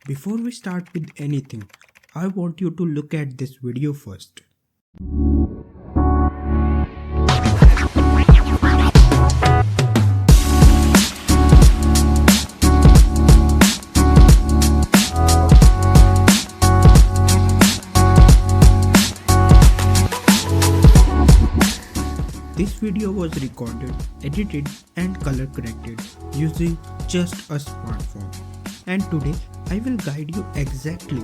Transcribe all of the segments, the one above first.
Before we start with anything, I want you to look at this video first. This video was recorded, edited and color corrected using just a smartphone. And today I will guide you exactly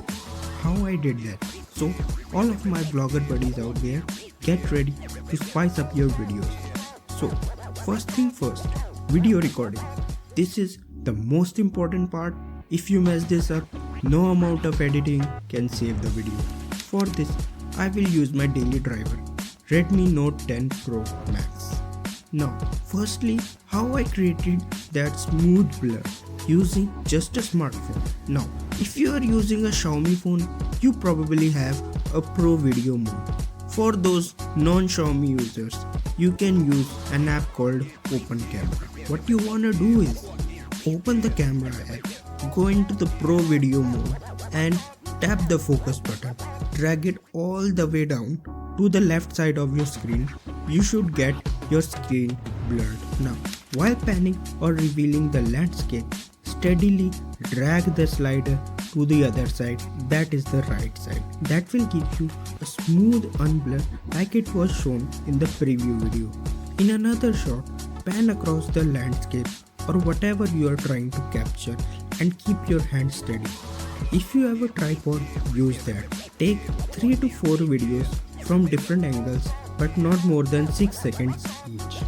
how I did that. So all of my vlogger buddies out there, get ready to spice up your videos. So first thing first, video recording. This is the most important part. If you mess this up, no amount of editing can save the video. For this, I will use my daily driver, Redmi Note 10 Pro Max. Now, firstly, how I created that smooth blur using just a smartphone. Now, if you are using a Xiaomi phone, you probably have a Pro Video mode. For those non-Xiaomi users, you can use an app called Open Camera. What you wanna do is open the camera app, go into the Pro Video mode and tap the focus button. Drag it all the way down to the left side of your screen. You should get your screen blurred. Now, while panning or revealing the landscape, steadily drag the slider to the other side, that is the right side. That will give you a smooth unblur like it was shown in the preview video. In another shot, pan across the landscape or whatever you are trying to capture and keep your hand steady. If you have a tripod, use that. Take 3 to 4 videos from different angles but not more than 6 seconds each.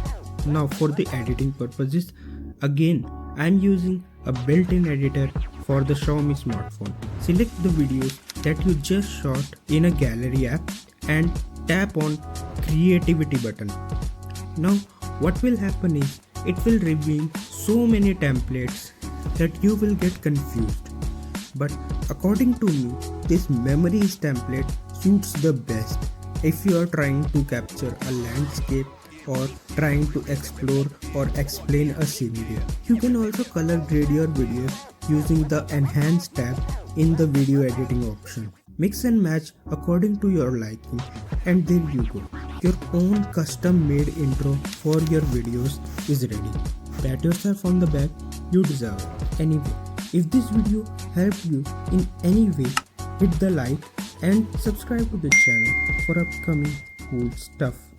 Now for the editing purposes, again I am using a built-in editor for the Xiaomi smartphone. Select the videos that you just shot in a gallery app and tap on creativity button. Now what will happen is it will reveal so many templates that you will get confused. But according to me, this memories template suits the best if you are trying to capture a landscape or trying to explore or explain a scenery. You can also color grade your videos using the Enhance tab in the video editing option. Mix and match according to your liking, and there you go. Your own custom made intro for your videos is ready. Pat yourself on the back, you deserve it. Anyway, if this video helped you in any way, hit the like and subscribe to the channel for upcoming cool stuff.